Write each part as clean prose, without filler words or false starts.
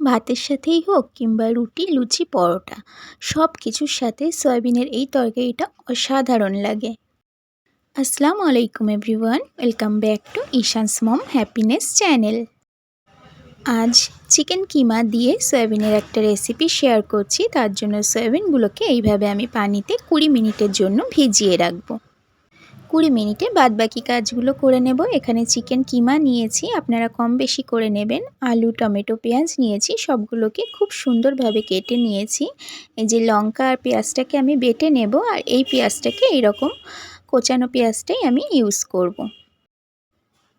ভাতের সাথেই হোক কিংবা রুটি, লুচি, পরোটা সব কিছুর সাথে সয়াবিনের এই তরকারিটা অসাধারণ লাগে। আসসালামু আলাইকুম everyone, welcome back to Ishan's mom happiness channel. আজ চিকেন কিমা দিয়ে সয়াবিনের একটা রেসিপি শেয়ার করছি। তার জন্য সয়াবিনগুলোকে এইভাবে আমি পানিতে 20 মিনিটের জন্য ভিজিয়ে রাখবো। 20 মিনিটে বাদবাকি কাজগুলো করে নেব। এখানে চিকেন কিমা নিয়েছি, আপনারা কম বেশি করে নেবেন। আলু, টমেটো, পেঁয়াজ নিয়েছি, সবগুলোকে খুব সুন্দরভাবে কেটে নিয়েছি। এই যে লঙ্কা আর পেঁয়াজটাকে আমি বেটে নেব, আর এই পেঁয়াজটাকে এইরকম কোচানো পেঁয়াজটাই আমি ইউজ করব।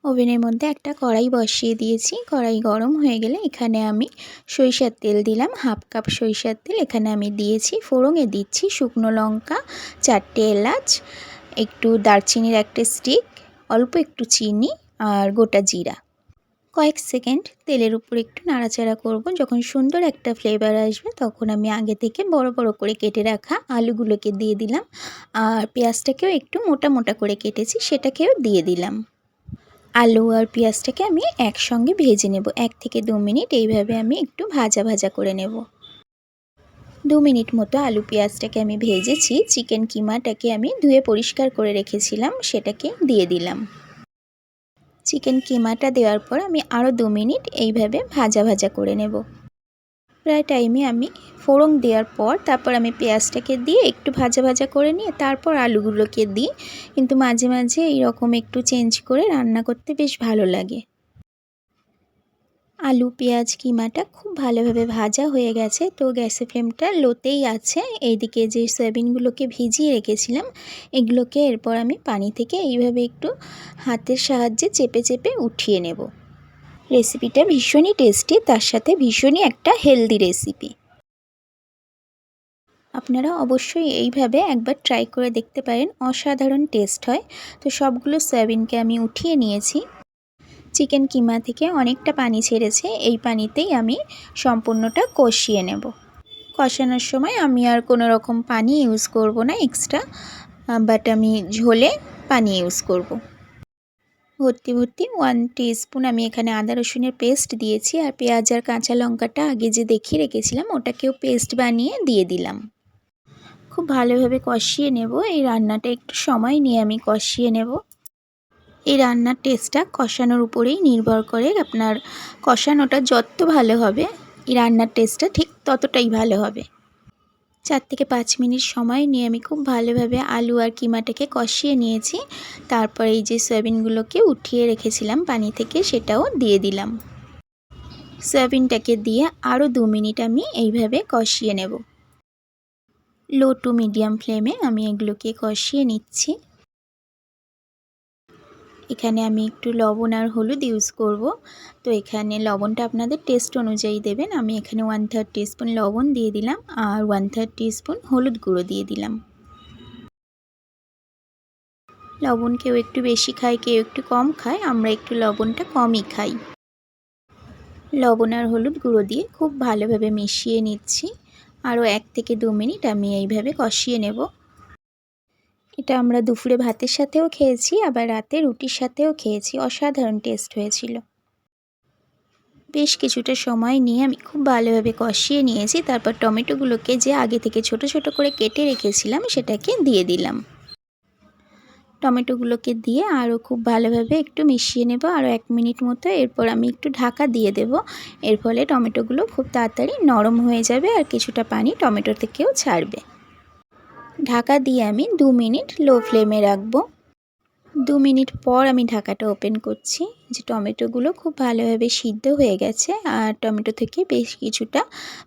ওভেনের মধ্যে একটা কড়াই বসিয়ে দিয়েছি। কড়াই গরম হয়ে গেলে এখানে আমি সরিষার তেল দিলাম, হাফ কাপ সরিষার তেল এখানে আমি দিয়েছি। ফোড়নে দিচ্ছি শুকনো লঙ্কা, 4টে এলাচ, একটু দারচিনির একটা স্টিক, অল্প একটু চিনি আর গোটা জিরা। কয়েক সেকেন্ড তেলের উপর একটু নাড়াচাড়া করব। যখন সুন্দর একটা ফ্লেভার আসবে তখন আমি আগে থেকে বড় বড় করে কেটে রাখা আলুগুলোকে দিয়ে দিলাম, আর পেঁয়াজটাকেও একটু মোটা মোটা করে কেটেছি সেটাকেও দিয়ে দিলাম। আলু আর পেঁয়াজটাকে আমি একসঙ্গে ভেজে নেব। 1 থেকে 2 মিনিট এইভাবে আমি একটু ভাজা ভাজা করে নেব। 2 মিনিট মতো আলু পেঁয়াজটাকে আমি ভেজেছি। চিকেন কিমাটাকে আমি ধুয়ে পরিষ্কার করে রেখেছিলাম, সেটাকে দিয়ে দিলাম। চিকেন কিমাটা দেওয়ার পর আমি আরও 2 মিনিট এইভাবে ভাজা ভাজা করে নেব। প্রায় টাইমে আমি ফোড়ন দেওয়ার পর তারপর আমি পেঁয়াজটাকে দিয়ে একটু ভাজা ভাজা করে নিয়ে তারপর আলুগুলোকে দিই। কিন্তু মাঝে মাঝে এইরকম একটু চেঞ্জ করে রান্না করতে বেশ ভালো লাগে। আলু, পেঁয়াজ, কিমাটা খুব ভালোভাবে ভাজা হয়ে গেছে, তো গ্যাসের ফ্লেমটা লোতেই আছে। এইদিকে যে সয়াবিনগুলোকে ভিজিয়ে রেখেছিলাম এগুলোকে এরপর আমি পানি থেকে এইভাবে একটু হাতের সাহায্যে চেপে চেপে উঠিয়ে নেব। রেসিপিটা ভীষণই টেস্টি, তার সাথে ভীষণই একটা হেলদি রেসিপি। আপনারা অবশ্যই এইভাবে একবার ট্রাই করে দেখতে পারেন, অসাধারণ টেস্ট হয়। তো সবগুলো সয়াবিনকে আমি উঠিয়ে নিয়েছি। চিকেন কিমা থেকে অনেকটা পানি ছেড়েছে, এই পানিতেই আমি সম্পূর্ণটা কষিয়ে নেব। কষানোর সময় আমি আর কোনো রকম পানি ইউজ করব না এক্সট্রা, বাট আমি ঝোলে পানি ইউজ করব। ভর্তি 1 টিস্পুন আমি এখানে আদা রসুনের পেস্ট দিয়েছি, আর পেঁয়াজ আর কাঁচা লঙ্কাটা আগে যে দেখিয়ে রেখেছিলাম ওটাকেও পেস্ট বানিয়ে দিয়ে দিলাম। খুব ভালোভাবে কষিয়ে নেব। এই রান্নাটা একটু সময় নিয়ে আমি কষিয়ে নেব। এই রান্নার টেস্টটা কষানোর উপরেই নির্ভর করে। আপনার কষানোটা যত ভালো হবে এই রান্নার টেস্টটা ঠিক ততটাই ভালো হবে। 4 থেকে 5 মিনিট সময় নিয়ে আমি খুব ভালোভাবে আলু আর কিমাটাকে কষিয়ে নিয়েছি। তারপর এই যে সয়াবিনগুলোকে উঠিয়ে রেখেছিলাম পানি থেকে সেটাও দিয়ে দিলাম। সয়াবিনটাকে দিয়ে আরও 2 মিনিট আমি এইভাবে কষিয়ে নেব। লো টু মিডিয়াম ফ্লেমে আমি এগুলোকে কষিয়ে নিচ্ছি। এখানে আমি একটু লবণ আর হলুদ ইউজ করব। তো এখানে লবণটা আপনাদের টেস্ট অনুযায়ী দেবেন। আমি এখানে 1/3 টিস্পুন লবণ দিয়ে দিলাম, আর 1/3 টিস্পুন হলুদ গুঁড়ো দিয়ে দিলাম। লবণ কেউ একটু বেশি খায়, কেউ একটু কম খায়, আমরা একটু লবণটা কমই খাই। লবণ আর হলুদ গুঁড়ো দিয়ে খুব ভালোভাবে মিশিয়ে নিচ্ছি। আরও 1 থেকে 2 মিনিট আমি এইভাবে কষিয়ে নেব। এটা আমরা দুপুরে ভাতের সাথেও খেয়েছি, আবার রাতে রুটির সাথেও খেয়েছি। অসাধারণ টেস্ট হয়েছিল। বেশ কিছুটা সময় নিয়ে আমি খুব ভালোভাবে কষিয়ে নিয়েছি। তারপর টমেটোগুলোকে যে আগে থেকে ছোট ছোট করে কেটে রেখেছিলাম সেটাকে দিয়ে দিলাম। টমেটোগুলোকে দিয়ে আরও খুব ভালোভাবে একটু মিশিয়ে নেব আরও 1 মিনিট মতো। এরপর আমি একটু ঢাকা দিয়ে দেব। এর ফলে টমেটোগুলো খুব তাড়াতাড়ি নরম হয়ে যাবে আর কিছুটা পানি টমেটো থেকেও ছাড়বে। ঢাকা দিয়ে আমি 2 মিনিট লো ফ্লেমে রাখবো। 2 মিনিট পর আমি ঢাকাটা ওপেন করছি। যে টমেটোগুলো খুব ভালোভাবে সিদ্ধ হয়ে গেছে আর টমেটো থেকে বেশ কিছুটা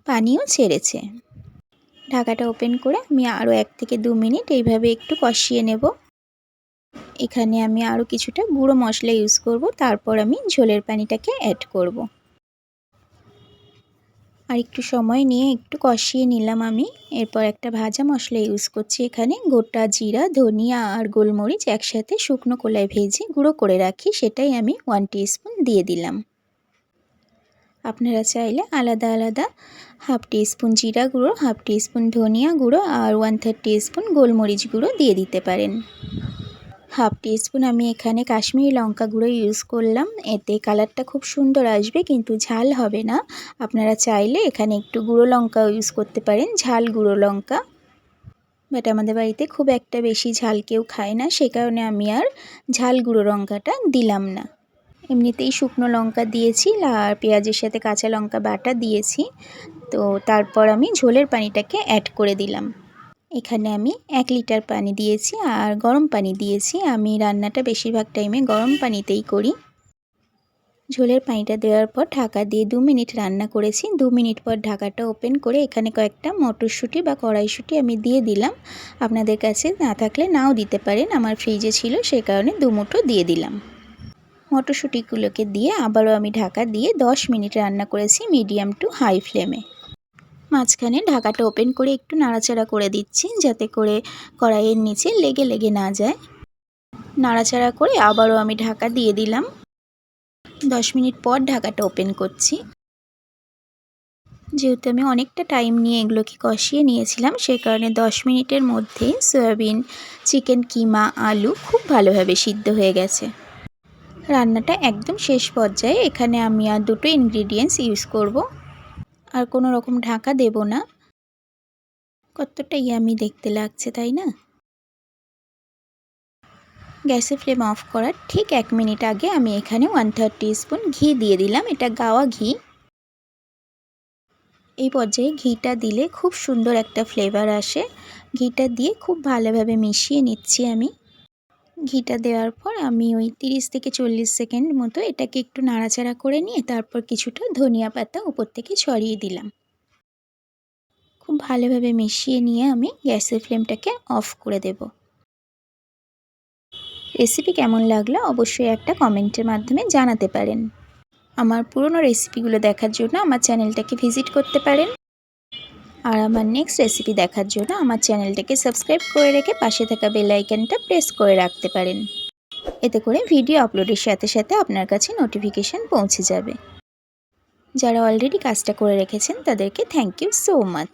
পানিও ছেড়েছে। ঢাকাটা ওপেন করে আমি আরও 1 থেকে 2 মিনিট এইভাবে একটু কষিয়ে নেব। এখানে আমি আরও কিছুটা গুঁড়ো মশলা ইউজ করব, তারপর আমি ঝোলের পানিটাকে অ্যাড করব। আর একটু সময় নিয়ে একটু কষিয়ে নিলাম আমি। এরপর একটা ভাজা মশলা ইউজ করছি। এখানে গোটা জিরা, ধনিয়া আর গোলমরিচ একসাথে শুকনো কলায় ভেজে গুঁড়ো করে রাখি, সেটাই আমি 1 টিস্পুন দিয়ে দিলাম। আপনারা চাইলে আলাদা আলাদা হাফ টিস্পুন জিরা গুঁড়ো, হাফ টিস্পুন ধনিয়া গুঁড়ো আর 1/3 টিস্পুন গোলমরিচ গুঁড়ো দিয়ে দিতে পারেন। হাফ টিস্পুন আমি এখানে কাশ্মীরি লঙ্কা গুঁড়ো ইউজ করলাম। এতে কালারটা খুব সুন্দর আসবে, কিন্তু ঝাল হবে না। আপনারা চাইলে এখানে একটু গুঁড়ো লঙ্কাও ইউজ করতে পারেন, ঝাল গুঁড়ো লঙ্কা। বাট আমাদের বাড়িতে খুব একটা বেশি ঝাল কেউ খায় না, সে কারণে আমি আর ঝাল গুঁড়ো লঙ্কাটা দিলাম না। এমনিতেই শুকনো লঙ্কা দিয়েছি আর পেঁয়াজের সাথে কাঁচা লঙ্কা বাটা দিয়েছি। তো তারপর আমি ঝোলের পানিটাকে অ্যাড করে দিলাম। এখানে আমি 1 লিটার পানি দিয়েছি আর গরম পানি দিয়েছি। আমি রান্নাটা বেশিরভাগ টাইমে গরম পানিতেই করি। ঝোলের পানিটা দেওয়ার পর ঢাকা দিয়ে 2 মিনিট রান্না করেছি। 2 মিনিট পর ঢাকাটা ওপেন করে এখানে কয়েকটা মটরশুঁটি বা কড়াইশুঁটি আমি দিয়ে দিলাম। আপনাদের কাছে না থাকলে নাও দিতে পারেন, আমার ফ্রিজে ছিল সে কারণে 2 মুঠো দিয়ে দিলাম। মটরশুঁটিগুলোকে দিয়ে আবারও আমি ঢাকা দিয়ে 10 মিনিট রান্না করেছি মিডিয়াম টু হাই ফ্লেমে। মাঝখানে ঢাকাটা ওপেন করে একটু নাড়াচাড়া করে দিচ্ছি, যাতে করে কড়াইয়ের নিচে লেগে না যায়। নাড়াচাড়া করে আবারও আমি ঢাকা দিয়ে দিলাম। 10 মিনিট পর ঢাকাটা ওপেন করছি। যেহেতু আমি অনেকটা টাইম নিয়ে এগুলোকে কষিয়ে নিয়েছিলাম, সে কারণে 10 মিনিটের মধ্যেই সয়াবিন, চিকেন, কিমা, আলু খুব ভালোভাবে সিদ্ধ হয়ে গেছে। রান্নাটা একদম শেষ পর্যায়ে এখানে আমি আর 2টো ইনগ্রিডিয়েন্টস ইউজ করব। আর কোনো রকম ঢাকা দেব না। কতটা ইয়ামি দেখতে লাগছে, তাই না? গ্যাসের ফ্লেম অফ করার ঠিক 1 মিনিট আগে আমি এখানে 1/3 টিস্পুন ঘি দিয়ে দিলাম। এটা গাওয়া ঘি। এই পর্যায়ে ঘিটা দিলে খুব সুন্দর একটা ফ্লেভার আসে। ঘিটা দিয়ে খুব ভালোভাবে মিশিয়ে নিচ্ছি আমি। ঘিটা দেওয়ার পর আমি ওই 30 থেকে 40 সেকেন্ড মতো এটাকে একটু নাড়াচাড়া করে নিয়ে তারপর কিছুটা ধনিয়া পাতা উপর থেকে ছড়িয়ে দিলাম। খুব ভালোভাবে মিশিয়ে নিয়ে আমি গ্যাসের ফ্লেমটাকে অফ করে দেব। রেসিপি কেমন লাগলো অবশ্যই একটা কমেন্টের মাধ্যমে জানাতে পারেন। আমার পুরনো রেসিপিগুলো দেখার জন্য আমার চ্যানেলটাকে ভিজিট করতে পারেন। আর আমার নেক্সট রেসিপি দেখার জন্য আমার চ্যানেলটাকে সাবস্ক্রাইব করে রেখে পাশে থাকা বেল আইকনটা প্রেস করে রাখতে পারেন। এতে করে ভিডিও আপলোডের সাথে সাথে আপনার কাছে নোটিফিকেশান পৌঁছে যাবে। যারা অলরেডি কাজটা করে রেখেছেন তাদেরকে থ্যাংক ইউ সো মাচ।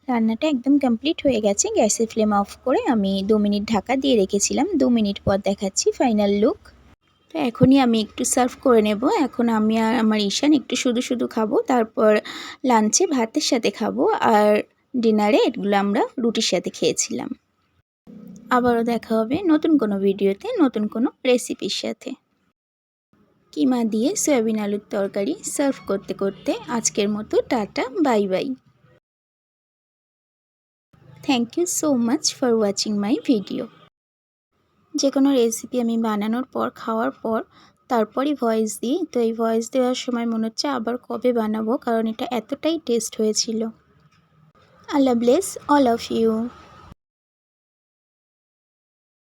রান্নাটা একদম কমপ্লিট হয়ে গেছে। গ্যাসের ফ্লেম অফ করে আমি 2 মিনিট ঢাকা দিয়ে রেখেছিলাম। 2 মিনিট পর দেখাচ্ছি ফাইনাল লুক। তো এখনই আমি একটু সার্ভ করে নেব। এখন আমি আর আমার ঈশান একটু শুধু খাবো, তারপর লাঞ্চে ভাতের সাথে খাবো, আর ডিনারে এগুলো আমরা রুটির সাথে খেয়েছিলাম। আবারও দেখা হবে নতুন কোনো ভিডিওতে নতুন কোনো রেসিপির সাথে। কিমা দিয়ে সয়াবিন আলুর তরকারি সার্ভ করতে করতে আজকের মতো টাটা, bye bye. Thank you so much for watching my video. যে কোনো রেসিপি আমি বানানোর পর, খাওয়ার পর, তারপরই ভয়েস দিই। তো এই ভয়েস দেওয়ার সময় মনে হচ্ছে আবার কবে বানাবো, কারণ এটা এতটাই টেস্ট হয়েছিল। আল্লাহ ব্লেস অল অফ ইউ।